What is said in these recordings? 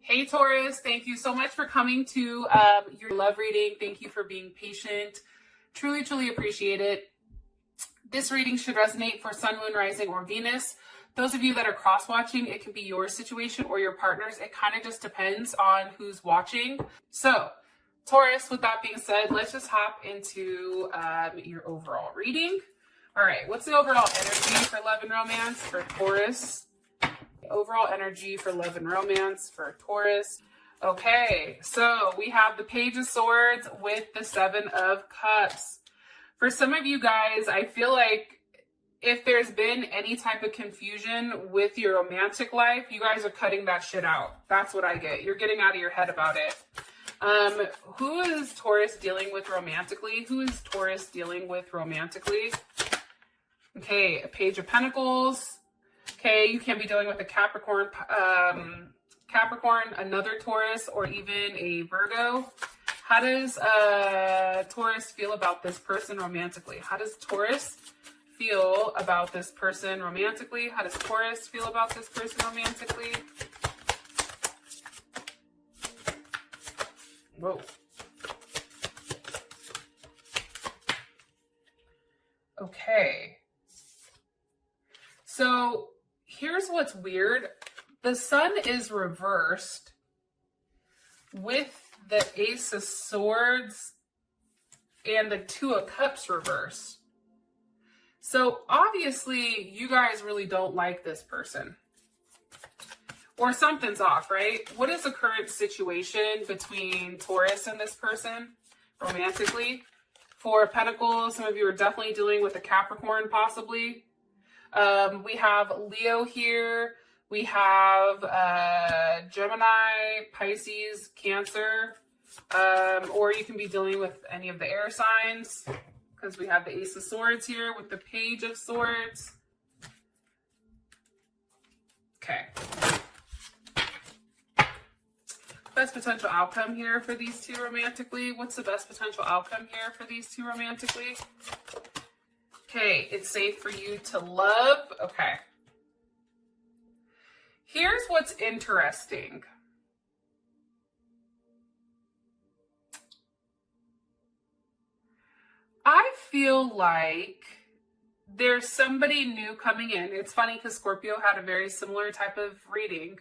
Hey Taurus, thank you so much for coming to your love reading. Thank you for being patient. Truly, truly appreciate it. This reading should resonate for Sun, Moon, Rising, or Venus. Those of you that are cross-watching, it can be your situation or your partner's. It kind of just depends on who's watching. So, Taurus, with that being said, let's just hop into your overall reading. All right, what's the overall energy for love and romance for Taurus? Overall energy for love and romance for Taurus. Okay, so we have the Page of Swords with the Seven of Cups. For some of you guys, I feel like if there's been any type of confusion with your romantic life, you guys are cutting that shit out. That's what I get. You're getting out of your head about it. Who is Taurus dealing with romantically? Who is Taurus dealing with romantically? Okay, a Page of Pentacles. Okay, you can be dealing with a Capricorn, another Taurus, or even a Virgo. How does Taurus feel about this person romantically? How does Taurus feel about this person romantically? How does Taurus feel about this person romantically? Whoa. Okay. So here's what's weird. The Sun is reversed with the Ace of Swords and the Two of Cups reversed. So obviously you guys really don't like this person. Or something's off, right? What is the current situation between Taurus and this person romantically? For Pentacles, some of you are definitely dealing with a Capricorn possibly. We have Leo here. We have Gemini, Pisces, Cancer. Or you can be dealing with any of the air signs because we have the Ace of Swords here with the Page of Swords. Okay. Best potential outcome here for these two romantically. What's the best potential outcome here for these two romantically? Okay, it's safe for you to love. Okay. Here's what's interesting. I feel like there's somebody new coming in. It's funny because Scorpio had a very similar type of reading.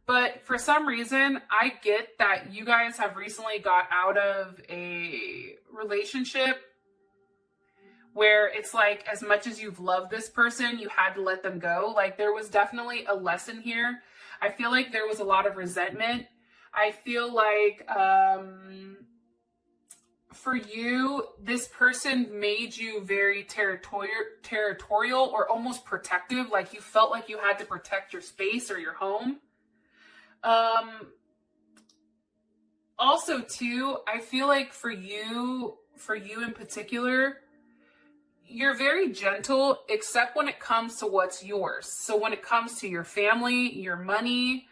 But for some reason, I get that you guys have recently got out of a relationship where it's like, as much as you've loved this person, you had to let them go. Like, there was definitely a lesson here. I feel like there was a lot of resentment. I feel like for you, this person made you very territorial or almost protective. Like, you felt like you had to protect your space or your home. Also too, I feel like for you in particular, you're very gentle, except when it comes to what's yours. So when it comes to your family, your money,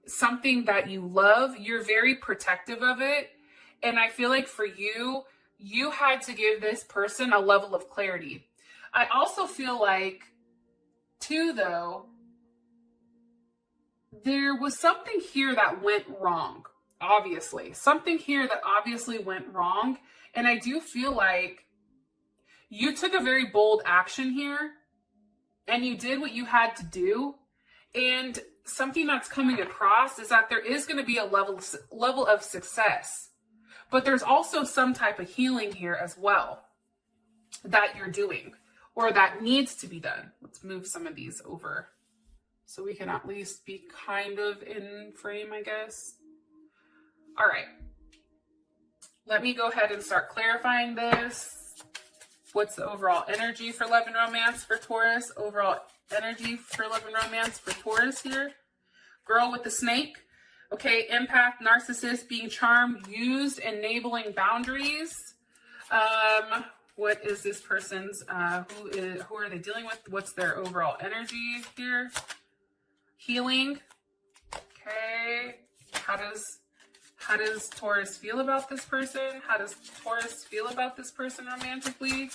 something that you love, you're very protective of it. And I feel like for you, you had to give this person a level of clarity. I also feel like too, though, there was something here that went wrong, obviously. Something here that obviously went wrong. And I do feel like you took a very bold action here and you did what you had to do. And something that's coming across is that there is going to be a level of success. But there's also some type of healing here as well that you're doing or that needs to be done. Let's move some of these over so we can at least be kind of in frame, I guess. All right. Let me go ahead and start clarifying this. What's the overall energy for love and romance for Taurus? Overall energy for love and romance for Taurus here. Girl with the snake. Okay, empath, narcissist, being charmed, used, enabling boundaries. What is this person's, who are they dealing with? What's their overall energy here? Healing. Okay. How does Taurus feel about this person? How does Taurus feel about this person romantically?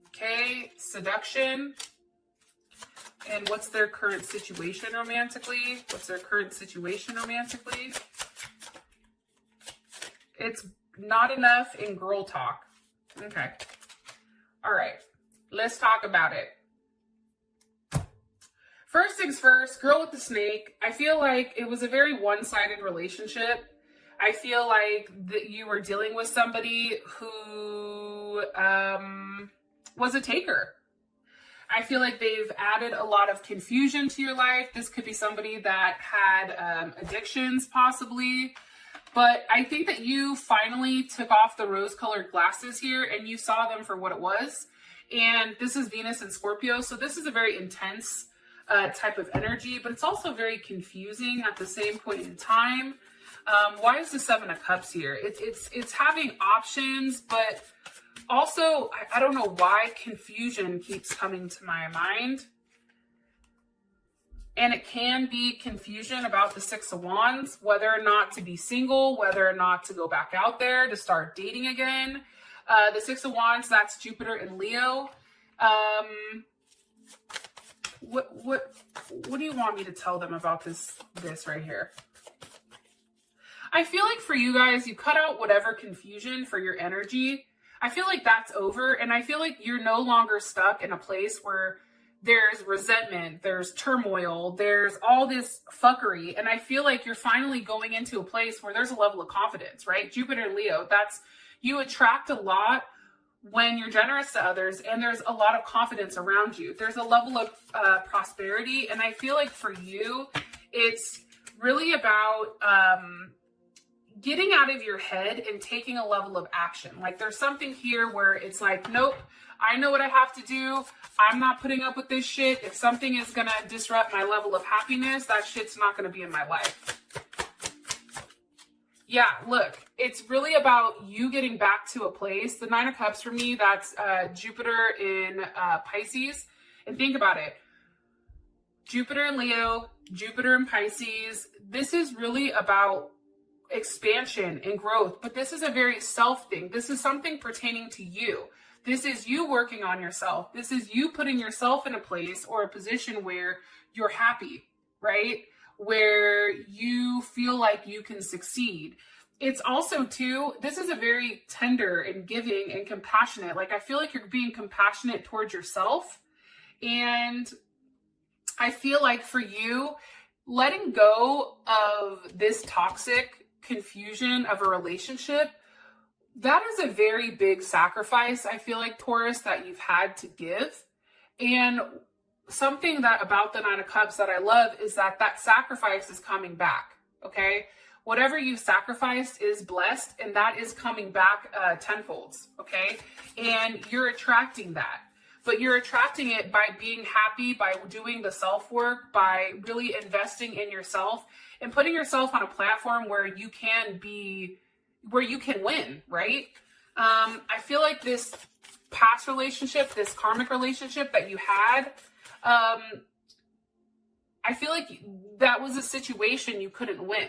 Okay, seduction. And what's their current situation romantically? What's their current situation romantically? It's not enough in girl talk. Okay. All right. Let's talk about it. First things first, girl with the snake. I feel like it was a very one-sided relationship. I feel like that you were dealing with somebody who was a taker. I feel like they've added a lot of confusion to your life. This could be somebody that had addictions possibly. But I think that you finally took off the rose-colored glasses here and you saw them for what it was. And this is Venus and Scorpio. So this is a very intense type of energy, but it's also very confusing at the same point in time. Why is the Seven of Cups here? It's having options, but also, I don't know why confusion keeps coming to my mind. And it can be confusion about the Six of Wands, whether or not to be single, whether or not to go back out there to start dating again. The Six of Wands, that's Jupiter and Leo. What do you want me to tell them about this right here? I feel like for you guys, you cut out whatever confusion for your energy. I feel like that's over. And I feel like you're no longer stuck in a place where there's resentment, there's turmoil, there's all this fuckery. And I feel like you're finally going into a place where there's a level of confidence, right? Jupiter and Leo, that's, you attract a lot when you're generous to others and there's a lot of confidence around you. There's a level of prosperity. And I feel like for you, it's really about getting out of your head and taking a level of action. Like there's something here where it's like, nope, I know what I have to do. I'm not putting up with this shit. If something is going to disrupt my level of happiness, that shit's not going to be in my life. Yeah, look, it's really about you getting back to a place. The Nine of Cups for me, that's Jupiter in Pisces. And think about it. Jupiter in Leo, Jupiter in Pisces. This is really about expansion and growth, but this is a very self thing. This is something pertaining to you. This is you working on yourself. This is you putting yourself in a place or a position where you're happy, right? Where you feel like you can succeed. It's also too, this is a very tender and giving and compassionate. Like I feel like you're being compassionate towards yourself. And I feel like for you, letting go of this toxic confusion of a relationship, that is a very big sacrifice, I feel like, Taurus, that you've had to give. And something that about the Nine of Cups that I love is that that sacrifice is coming back, okay? Whatever you sacrificed is blessed, and that is coming back tenfold, okay? And you're attracting that. But you're attracting it by being happy, by doing the self-work, by really investing in yourself and putting yourself on a platform where you can be, where you can win, right? I feel like this past relationship, this karmic relationship that you had, I feel like that was a situation you couldn't win.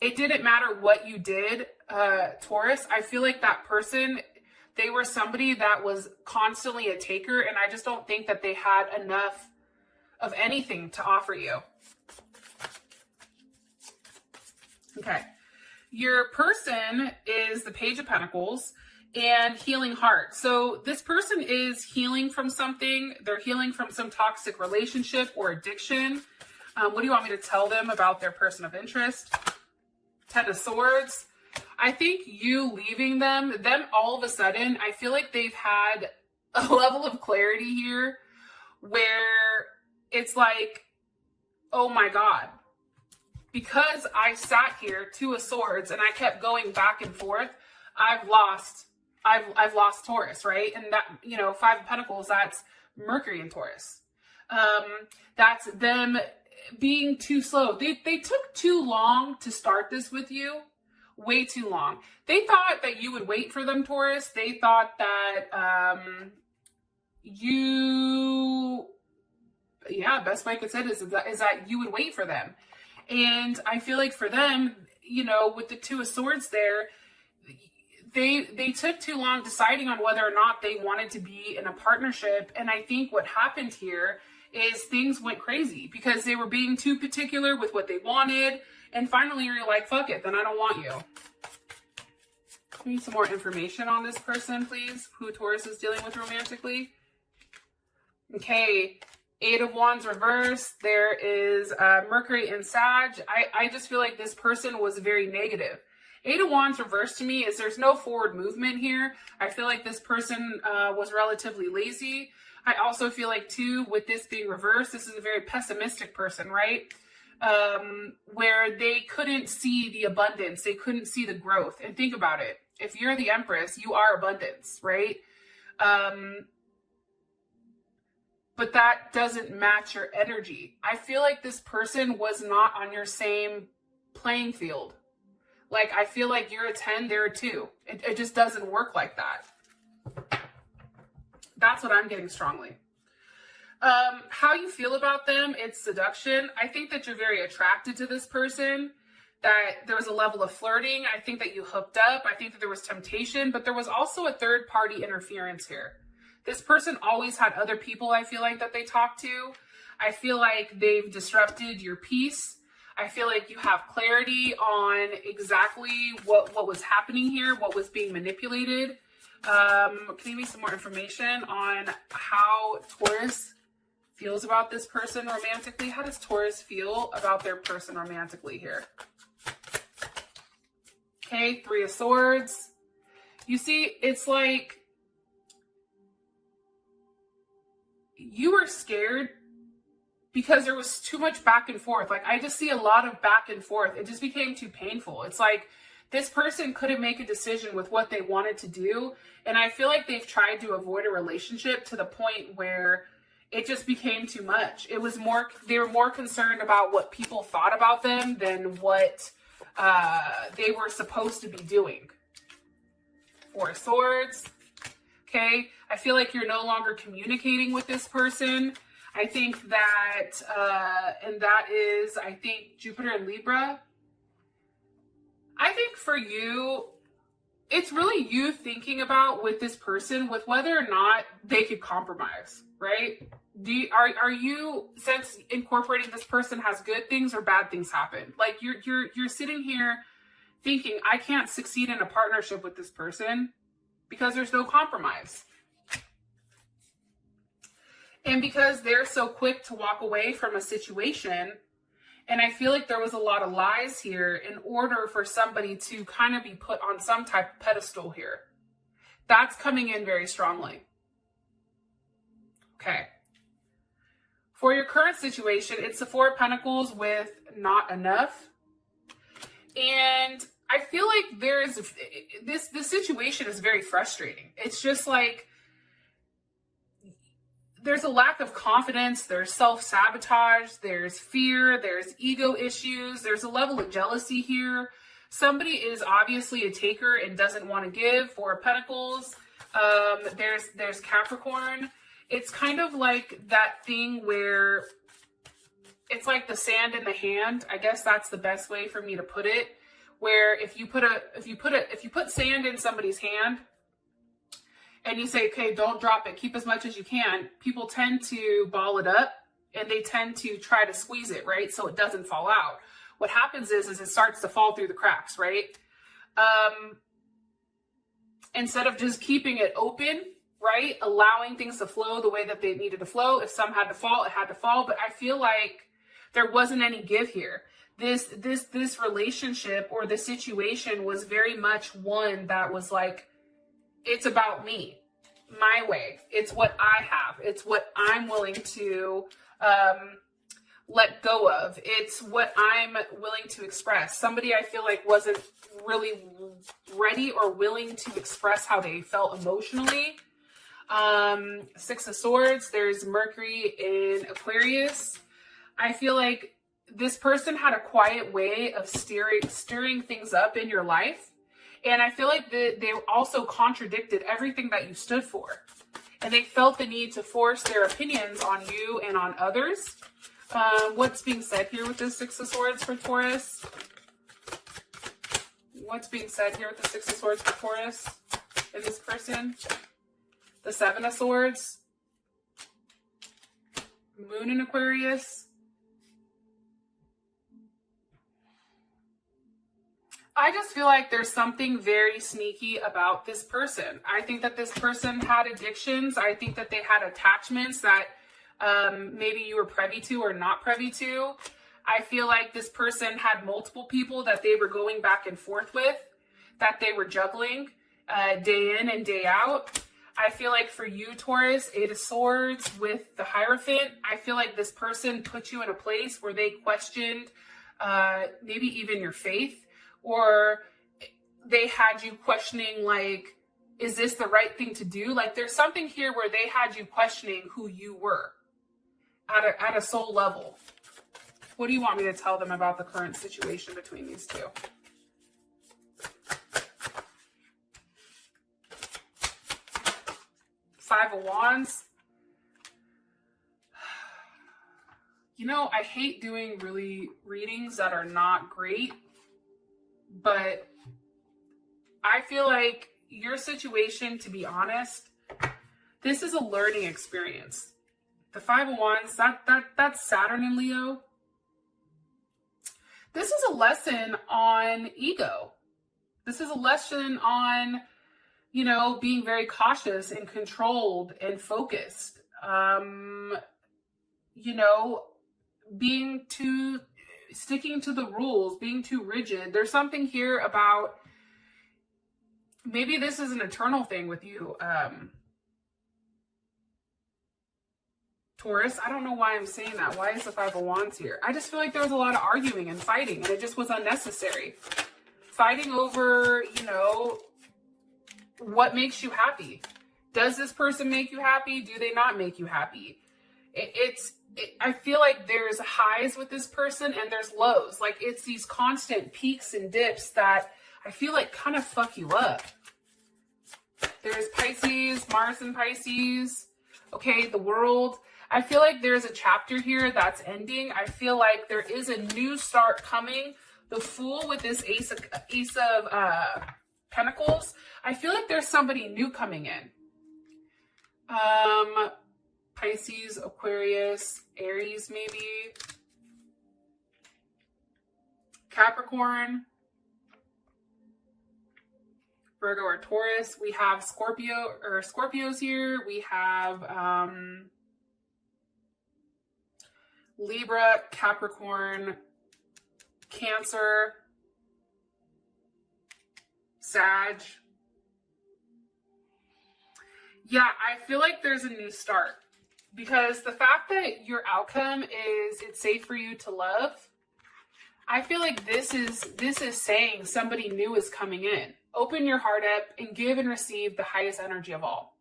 It didn't matter what you did, Taurus. I feel like that person, they were somebody that was constantly a taker, and I just don't think that they had enough of anything to offer you. Okay. Your person is the Page of Pentacles and Healing Heart. So this person is healing from something. They're healing from some toxic relationship or addiction. What do you want me to tell them about their person of interest? Ten of Swords. I think you leaving them all of a sudden, I feel like they've had a level of clarity here where it's like, oh my God, because I sat here, Two of Swords, and I kept going back and forth, I've lost Taurus, right? And that, you know, Five of Pentacles, that's Mercury in Taurus. That's them being too slow. They took too long to start this with you. Way too long. They thought that you would wait for them, Taurus. They thought that best way I could say this is that you would wait for them. And I feel like for them, you know, with the Two of Swords there, they took too long deciding on whether or not they wanted to be in a partnership. And I think what happened here is things went crazy because they were being too particular with what they wanted. And finally, you're like, fuck it, then I don't want you. We need some more information on this person, please, who Taurus is dealing with romantically. Okay, 8 of Wands reversed. There is Mercury in Sag. I just feel like this person was very negative. 8 of Wands reversed to me is there's no forward movement here. I feel like this person was relatively lazy. I also feel like, too, with this being reversed, this is a very pessimistic person, right? Where they couldn't see the abundance. They couldn't see the growth. And think about it. If you're the Empress, you are abundance, right? But that doesn't match your energy. I feel like this person was not on your same playing field. Like, I feel like you're a 10, they're a 2. It just doesn't work like that. That's what I'm getting strongly. How you feel about them, it's seduction. I think that you're very attracted to this person, that there was a level of flirting. I think that you hooked up. I think that there was temptation, but there was also a third party interference here. This person always had other people, I feel like, that they talked to. I feel like they've disrupted your peace. I feel like you have clarity on exactly what was happening here, what was being manipulated. Can you give me some more information on how Taurus feels about this person romantically? How does Taurus feel about their person romantically here? Okay, 3 of Swords. You see, it's like you were scared because there was too much back and forth. Like, I just see a lot of back and forth. It just became too painful. It's like this person couldn't make a decision with what they wanted to do. And I feel like they've tried to avoid a relationship to the point where it just became too much. It was more, they were more concerned about what people thought about them than what they were supposed to be doing. 4 of Swords. Okay, I feel like you're no longer communicating with this person. I think that, and that is, I think, Jupiter and Libra. I think for you, it's really you thinking about with this person, with whether or not they could compromise, right? Are you, since incorporating this person has good things or bad things happen? Like you're sitting here thinking, I can't succeed in a partnership with this person because there's no compromise. And because they're so quick to walk away from a situation, and I feel like there was a lot of lies here in order for somebody to kind of be put on some type of pedestal here. That's coming in very strongly. Okay. For your current situation, it's the 4 of Pentacles with not enough. And I feel like there's this situation is very frustrating. It's just like there's a lack of confidence, there's self-sabotage, there's fear, there's ego issues, there's a level of jealousy here. Somebody is obviously a taker and doesn't want to give. 4 of Pentacles. There's Capricorn. It's kind of like that thing where it's like the sand in the hand. I guess that's the best way for me to put it. Where if you put sand in somebody's hand and you say, okay, don't drop it, keep as much as you can, people tend to ball it up and they tend to try to squeeze it, right? So it doesn't fall out. What happens is it starts to fall through the cracks, right? Instead of just keeping it open, right? Allowing things to flow the way that they needed to flow. If some had to fall, it had to fall. But I feel like there wasn't any give here. This relationship or the situation was very much one that was like, it's about me, my way. It's what I have. It's what I'm willing to let go of. It's what I'm willing to express. Somebody I feel like wasn't really ready or willing to express how they felt emotionally. 6 of Swords, there's Mercury in Aquarius. I feel like this person had a quiet way of stirring things up in your life. And I feel like they also contradicted everything that you stood for. And they felt the need to force their opinions on you and on others. What's being said here with the 6 of Swords for Taurus? What's being said here with the 6 of Swords for Taurus in this person? The 7 of Swords. Moon in Aquarius. I just feel like there's something very sneaky about this person. I think that this person had addictions. I think that they had attachments that maybe you were privy to or not privy to. I feel like this person had multiple people that they were going back and forth with, that they were juggling day in and day out. I feel like for you, Taurus, Eight of Swords with the Hierophant, I feel like this person put you in a place where they questioned maybe even your faith, or they had you questioning, like, is this the right thing to do? Like, there's something here where they had you questioning who you were at a soul level. What do you want me to tell them about the current situation between these two? Five of Wands. You know, I hate doing really readings that are not great, but I feel like your situation, to be honest, this is a learning experience. The Five of Wands, that's Saturn in Leo. This is a lesson on ego. This is a lesson on, you know, being very cautious and controlled and focused. You know, sticking to the rules, being too rigid. There's something here about, maybe this is an eternal thing with you, Taurus. I don't know why I'm saying that. Why is the Five of Wands here? I just feel like there was a lot of arguing and fighting, and it just was unnecessary. Fighting over, you know, what makes you happy. Does this person make you happy? Do they not make you happy? I feel like there's highs with this person and there's lows. Like, it's these constant peaks and dips that I feel like kind of fuck you up. There's Pisces, Mars and Pisces. Okay, the World. I feel like there's a chapter here that's ending. I feel like there is a new start coming. The Fool with this Ace of Pentacles. I feel like there's somebody new coming in. Pisces, Aquarius, Aries, maybe. Capricorn, Virgo, or Taurus. We have Scorpios here. We have Libra, Capricorn, Cancer, Sag. Yeah, I feel like there's a new start, because the fact that your outcome is it's safe for you to love, I feel like this is saying somebody new is coming in. Open your heart up and give and receive the highest energy of all.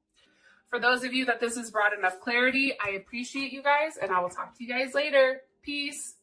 For those of you that this has brought enough clarity, I appreciate you guys, and I will talk to you guys later. Peace.